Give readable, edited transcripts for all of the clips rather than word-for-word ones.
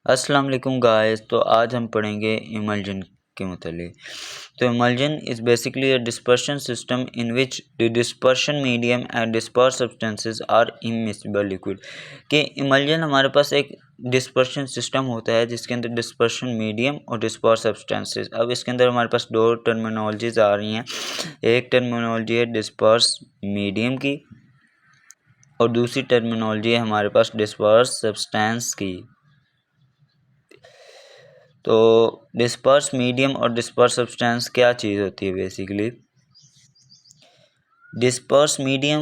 अस्सलाम वालेकुम गाइस। तो आज हम पढ़ेंगे इमल्जन के मुतालिक। तो emulsion is basically a dispersion system in which the dispersion medium and disperse substances are immiscible liquid. कि इमल्जन हमारे पास एक डिस्पर्शन सिस्टम होता है जिसके अंदर डिस्पर्शन मीडियम और डिस्पर्स सब्सटेंसेस। अब इसके अंदर हमारे पास दो टर्मिनोलॉजीज आ रही हैं। एक टर्मिनोलॉजी है डिस्पर्स मीडियम की और दूसरी टर्मिनोलॉजी है हमारे पास डिस्पर्स सब्सटेंस की। तो डिस्पर्स मीडियम और डिस्पर्स सब्सटेंस क्या चीज़ होती है बेसिकली। डिस्पर्स मीडियम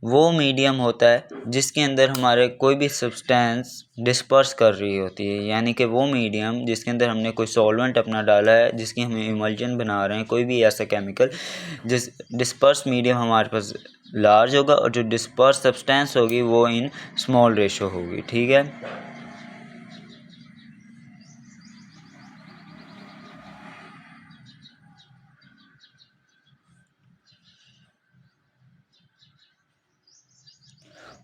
वो मीडियम होता है जिसके अंदर हमारे कोई भी सब्सटेंस डिस्पर्स कर रही होती है, यानी कि वो मीडियम जिसके अंदर हमने कोई सॉल्वेंट अपना डाला है जिसकी हम इमल्जन बना रहे हैं, कोई भी ऐसा केमिकल। जिस डिस्पर्स मीडियम हमारे पास लार्ज होगा और जो डिस्पर्स सब्सटेंस होगी वो इन स्मॉल रेशो होगी। ठीक है।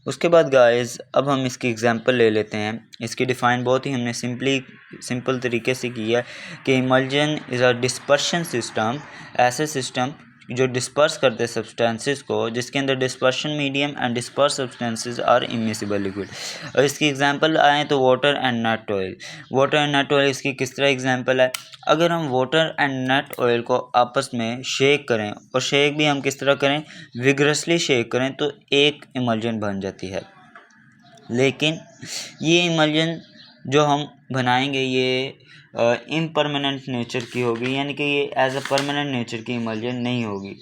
उसके बाद गाइस अब हम इसकी एग्जांपल ले लेते हैं। इसकी डिफ़ाइन बहुत ही हमने सिंपल तरीके से की है कि emulsion is a dispersion system, ऐसे सिस्टम जो डिस्पर्स करते हैं सब्सटेंसेस को जिसके अंदर dispersion medium and disperse substances are immiscible liquid. और इसकी एग्जांपल आए तो water and nut oil. Water and nut oil इसकी किस तरह एग्जांपल है। अगर हम वाटर एंड नट ऑयल को आपस में शेक करें, और शेक भी हम किस तरह करें, विगरसली शेक करें, तो एक इमल्जन बन जाती है। लेकिन ये इमल्जन जो हम बनाएंगे ये इम्परमानेंट नेचर की होगी, यानी कि ये एज अ परमानेंट नेचर की इमल्जन नहीं होगी।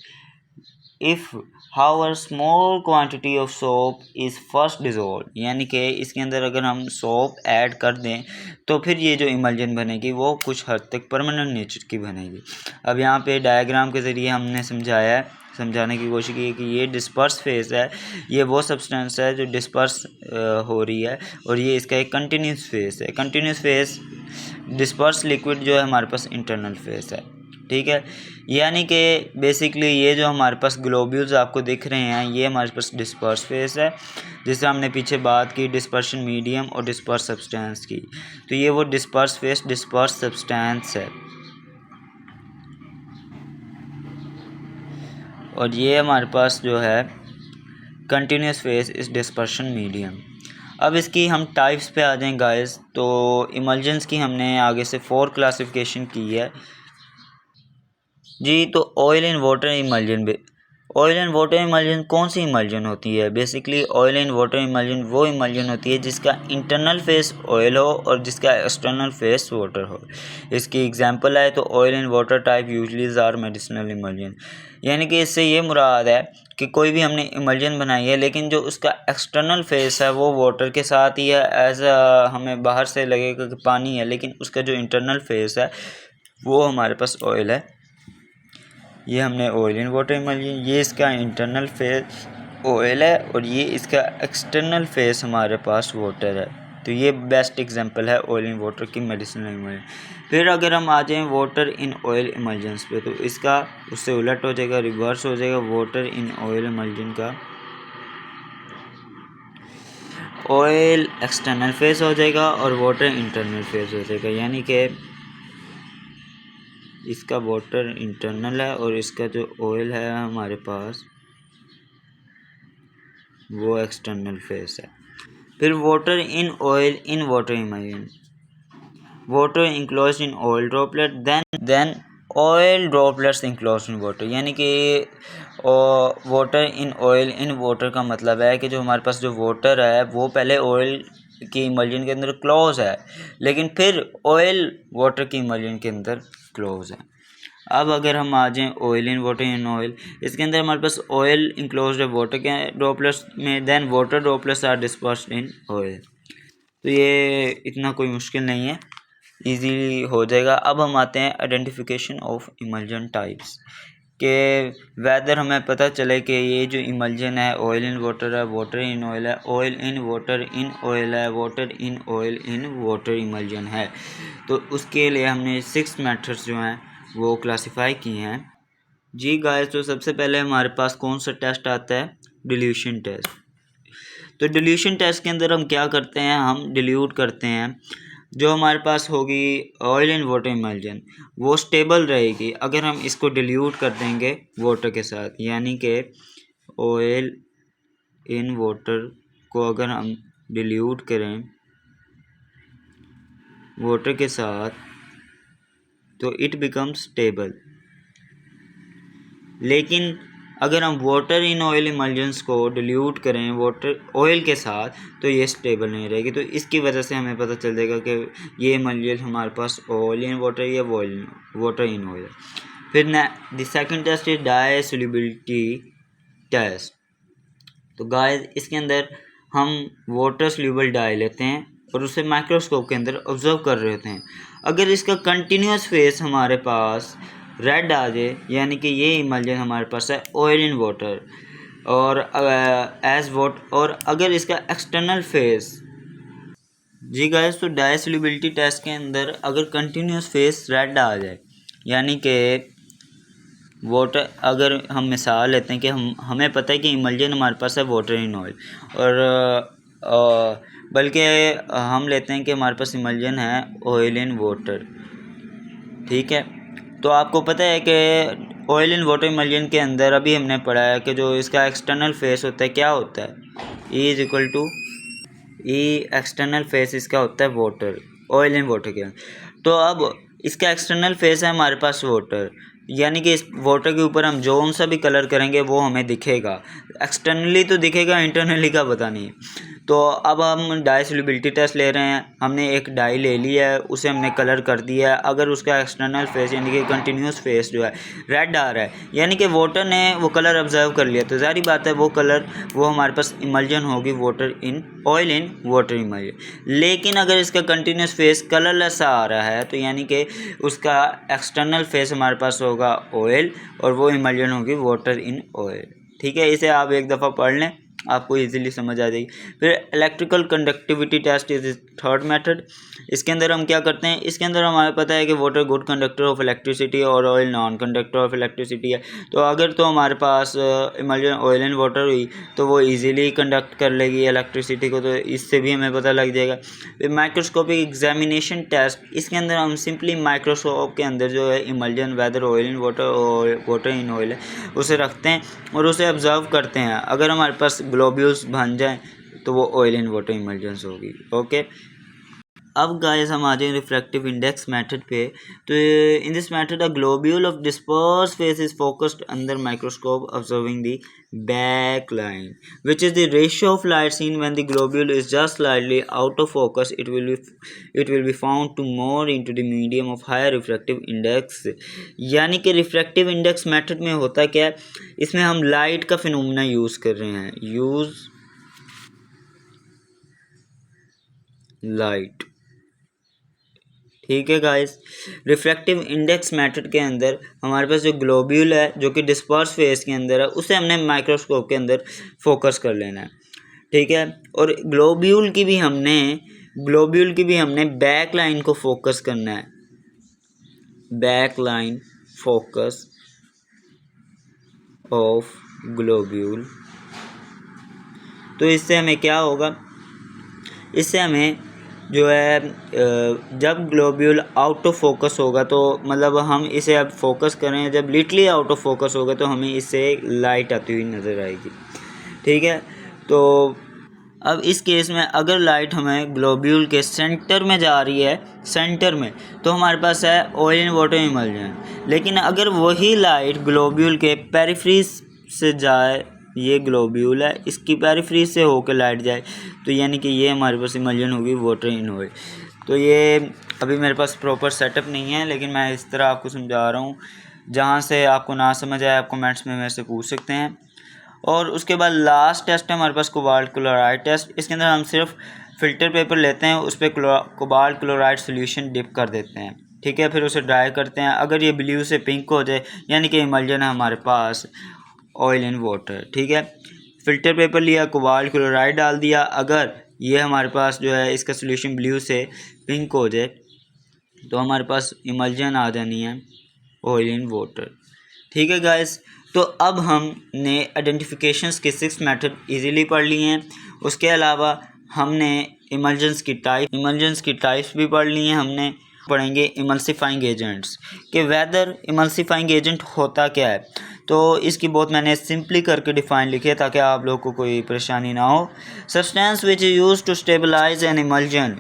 If how small quantity of soap is first dissolve, यानी कि इसके अंदर अगर हम सोप ऐड कर दें तो फिर ये जो इमल्जन बनेगी वो कुछ हद तक परमानेंट नेचर की बनेगी। अब यहाँ पे डायग्राम के ज़रिए हमने समझाने की कोशिश की है कि ये डिस्पर्स फेज़ है, ये वो सब्सटेंस है जो डिस्पर्स हो रही है, और ये इसका एक कंटिन्यूस फेज़ है। कंटिन्यूस फेज़ डिस्पर्स लिक्विड जो है हमारे पास इंटरनल फेज़ है। ठीक है। यानी कि बेसिकली ये जो हमारे पास ग्लोब्यूल्स आपको दिख रहे हैं ये हमारे पास डिस्पर्स फेस है, जिससे हमने पीछे बात की डिस्पर्शन मीडियम और डिस्पर्स सब्सटेंस की। तो ये वो डिस्पर्स फेस डिस्पर्स सब्सटेंस है, और ये हमारे पास जो है कंटिन्यूस फेस इस डिस्पर्शन मीडियम। अब इसकी हम टाइप्स पे आ जाएं गाइस। तो इमल्जन्स की हमने आगे से 4 क्लासिफिकेशन की है जी। तो oil and water emulsion, oil and water emulsion कौन सी इमल्जन होती है। Basically oil and water emulsion वो इमल्जन होती है जिसका इंटरनल फेस ऑयल हो और जिसका एक्सटर्नल फेस वाटर हो। इसकी एग्जांपल है तो oil and water type usually are medicinal emulsion, यानी कि इससे ये मुराद है कि कोई भी हमने इमल्जन बनाई है लेकिन जो उसका एक्सटर्नल फेस है वो वाटर के साथ ही है, एज हमें बाहर से लगेगा कि पानी है, लेकिन उसका जो इंटरनल फेस है वो हमारे पास ऑयल है। ये हमने ऑयल एंड वाटर इमल्जन, ये इसका इंटरनल फेस ऑयल है और ये इसका एक्सटर्नल फेस हमारे पास वाटर है। तो ये बेस्ट एग्जांपल है ऑयल एंड वाटर की मेडिसिनल इमल्जन। फिर अगर हम आ जाएं वाटर इन ऑयल इमल्जन्स पे, तो इसका उससे उलट हो जाएगा, रिवर्स हो जाएगा। वाटर इन ऑयल इमल्जन का ऑयल एक्सटर्नल फेस हो जाएगा और वाटर इंटरनल फेस हो जाएगा, यानी कि इसका वाटर इंटरनल है और इसका जो ऑयल है हमारे पास वो एक्सटर्नल फेस है। फिर water in oil in water emulsion, water enclose in oil droplet then oil droplets enclose in water, यानी कि water in oil in water का मतलब है कि जो हमारे पास जो वाटर है वो पहले ऑयल की इमल्जन के अंदर क्लोज है, लेकिन फिर ऑयल वाटर की इमल्जन के अंदर क्लोज है। अब अगर हम आ जाएँ oil in water in oil, इसके अंदर हमारे पास ऑयल इंक्लोज है वाटर के ड्रॉपलेट्स में, then water droplets are dispersed in oil. तो ये इतना कोई मुश्किल नहीं है, इजीली हो जाएगा। अब हम आते हैं आइडेंटिफिकेशन ऑफ इमल्जन टाइप्स के। वेदर हमें पता चले कि ये जो इमल्जन है ऑयल इन वाटर है, वाटर इन ऑयल है, oil in water in oil है, water in oil in water emulsion है। तो उसके लिए हमने 6 मेथड्स जो हैं वो क्लासिफाई किए हैं जी गाइस। तो सबसे पहले हमारे पास कौन सा टेस्ट आता है, डिल्यूशन टेस्ट। तो डिल्यूशन टेस्ट के अंदर हम क्या करते हैं, हम डिल्यूट करते हैं जो हमारे पास होगी ऑयल इन वाटर इमल्जन वो स्टेबल रहेगी अगर हम इसको डिल्यूट कर देंगे वाटर के साथ, यानी कि ऑयल इन वाटर को अगर हम डिल्यूट करें वाटर के साथ तो इट बिकम्स स्टेबल। लेकिन अगर हम वाटर इन ऑयल इमल्जेंस को डिल्यूट करें वाटर ऑयल के साथ तो ये स्टेबल नहीं रहेगी। तो इसकी वजह से हमें पता चल जाएगा कि ये इमल्जेंस हमारे पास ऑयल इन वाटर या वाटर इन ऑयल। फिर the second test is dye solubility test. तो गाइस इसके अंदर हम वाटर सोल्यूबल डाई लेते हैं और उसे माइक्रोस्कोप के अंदर ऑब्जर्व कर रहे होते हैं। अगर इसका कंटिन्यूस फेस हमारे पास रेड आ जाए, यानी कि ये इमल्जन हमारे पास है ऑयल इन वाटर, और और अगर इसका एक्सटर्नल फेस जी गाइस, तो डाई सोल्यूबिलिटी टेस्ट के अंदर अगर कंटिन्यूस फेस रेड आ जाए, यानी कि वाटर, अगर हम मिसाल लेते हैं कि हमें पता है कि इमल्जन हमारे पास है वाटर इन ऑयल, और बल्कि हम लेते हैं कि हमारे पास इमल्जन है ऑयल इन वाटर, ठीक है। तो आपको पता है कि ऑयल इन वाटर इमल्जन के अंदर अभी हमने पढ़ा है कि जो इसका एक्सटर्नल फेस होता है क्या होता है, E is equal to E external phase इसका होता है वाटर, ऑयल इन वाटर के अंदर। तो अब इसका एक्सटर्नल फेस है हमारे पास वाटर, यानी कि इस वाटर के ऊपर हम जो सा भी कलर करेंगे वो हमें दिखेगा, एक्सटर्नली तो दिखेगा, इंटरनली का पता नहीं। तो अब हम डाई सोल्यूबिलिटी टेस्ट ले रहे हैं, हमने एक डाई ले लिया है, उसे हमने कलर कर दिया है। अगर उसका एक्सटर्नल फेस यानी कि कंटिन्यूस फेस जो है रेड आ रहा है, यानी कि वाटर ने वो कलर ऑब्जर्व कर लिया, तो ज़ाहिर बात है वो कलर वो हमारे पास इमल्जन होगी water in oil in water emulsion. लेकिन अगर इसका कंटिन्यूस फेस कलरलेस आ रहा है तो यानी कि उसका एक्सटर्नल फेस हमारे पास होगा ऑयल और वो इमल्जन होगी वाटर इन ऑयल, ठीक है। इसे आप एक दफ़ा पढ़ लें, आपको इजीली समझ आ जाएगी। फिर electrical conductivity test is third method. इसके अंदर हम क्या करते हैं, इसके अंदर हमें पता है कि water good conductor of electricity और oil non conductor of electricity है। तो अगर तो हमारे पास इमल्जन ऑयल एंड वाटर हुई तो वो इजीली कंडक्ट कर लेगी इलेक्ट्रिसिटी को, तो इससे भी हमें पता लग जाएगा। फिर माइक्रोस्कोपिक एग्जामिनेशन टेस्ट, इसके अंदर हम सिंपली माइक्रोस्कोप के अंदर जो है emulsion whether oil in water और वाटर इन ऑयल है उसे रखते हैं और उसे ऑब्जर्व करते हैं। अगर हमारे पास ग्लोब्यूल्स बन जाएं तो वो ऑयल इन वाटर इमल्जेंस होगी, ओके। अब गाइस हम आ जाए रिफ्रैक्टिव इंडेक्स मेथड पे। तो in this method a globule of disperse phase is focused under microscope observing the back line which is the ratio of light seen when the globule is just slightly out of focus. It will be found to more into the medium of higher refractive index। यानी कि refractive index method में होता क्या है, इसमें हम light का phenomena use कर रहे हैं, यूज़ लाइट, ठीक है गाइस। रिफ्रैक्टिव इंडेक्स मेथड के अंदर हमारे पास जो ग्लोब्यूल है जो कि डिस्पर्स फेस के अंदर है उसे हमने माइक्रोस्कोप के अंदर फोकस कर लेना है, ठीक है। और ग्लोब्यूल की भी हमने बैक लाइन को फोकस करना है, back line focus of globule. तो इससे हमें क्या होगा, इससे हमें जो है जब ग्लोब्यूल आउट ऑफ फोकस होगा तो मतलब हम इसे अब फोकस करें, जब लिटली आउट ऑफ फोकस होगा तो हमें इससे लाइट आती हुई नज़र आएगी, ठीक है। तो अब इस केस में अगर लाइट हमें ग्लोब्यूल के सेंटर में जा रही है, सेंटर में, तो हमारे पास है ऑयल एंड वाटर इमल्जन। लेकिन अगर वही लाइट ग्लोब्यूल के पेरिफेरी से जाए, ये ग्लोब्यूल है, इसकी पेरिफेरी से होकर लाइट जाए तो यानी कि ये हमारे पास इमल्जन होगी वाटर इन ऑयल। तो ये अभी मेरे पास प्रॉपर सेटअप नहीं है, लेकिन मैं इस तरह आपको समझा रहा हूँ, जहाँ से आपको ना समझ आए आप कमेंट्स में मेरे से पूछ सकते हैं। और उसके बाद लास्ट टेस्ट है हमारे पास कोबाल्ट क्लोराइड टेस्ट। इसके अंदर हम सिर्फ फ़िल्टर पेपर लेते हैं, उस पर कोबाल्ट क्लोराइड सोल्यूशन डिप कर देते हैं, ठीक है। फिर उसे ड्राई करते हैं, अगर ये ब्लू से पिंक हो जाए यानी कि इमल्जन है हमारे पास ऑयल एंड वाटर, ठीक है। फ़िल्टर पेपर लिया, कोबाल्ट क्लोराइड डाल दिया, अगर ये हमारे पास जो है इसका सोल्यूशन ब्लू से पिंक हो जाए तो हमारे पास इमल्जन आ जानी है ऑयल एंड वाटर, ठीक है गाइस। तो अब हमने आइडेंटिफिकेशंस के 6 मेथड इजीली पढ़ लिए हैं। उसके अलावा हमने इमल्जेंस की टाइप्स भी पढ़ ली हैं। हमने पढ़ेंगे इमल्सिफाइंग एजेंट्स कि वेदर इमल्सिफाइंग एजेंट होता क्या है। तो इसकी बहुत मैंने सिंपली करके डिफाइन लिखी है ताकि आप लोग को कोई परेशानी ना हो। Substance which is used to stabilize an emulsion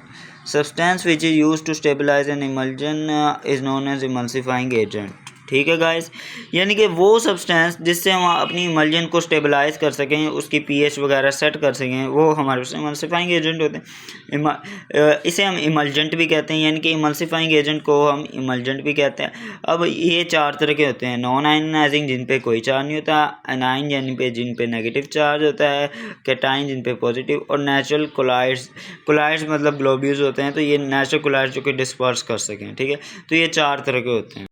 is known as emulsifying agent. ठीक है गाइस, यानी कि वो सब्सटेंस जिससे हम अपनी इमल्जन को स्टेबलाइज कर सकें, उसकी पीएच वगैरह सेट कर सकें, वो हमारे पास इमल्सिफाइंग एजेंट होते हैं। इसे हम इमल्जेंट भी कहते हैं, यानी कि इमल्सिफाइंग एजेंट को हम इमल्जेंट भी कहते हैं। अब ये 4 तरह के होते हैं। नॉन आयनाइजिंग जिन पे कोई चार्ज नहीं होता, एनाइन यानी पे जिन पे नेगेटिव चार्ज होता है, कैटाइन जिन पे पॉजिटिव, और नेचुरल कोलाइड्स मतलब ग्लोब्यूल्स होते हैं। तो ये नेचुरल कोलाइड्स जो कि डिस्पर्स कर सकें। ठीक है, तो ये 4 तरह के होते हैं।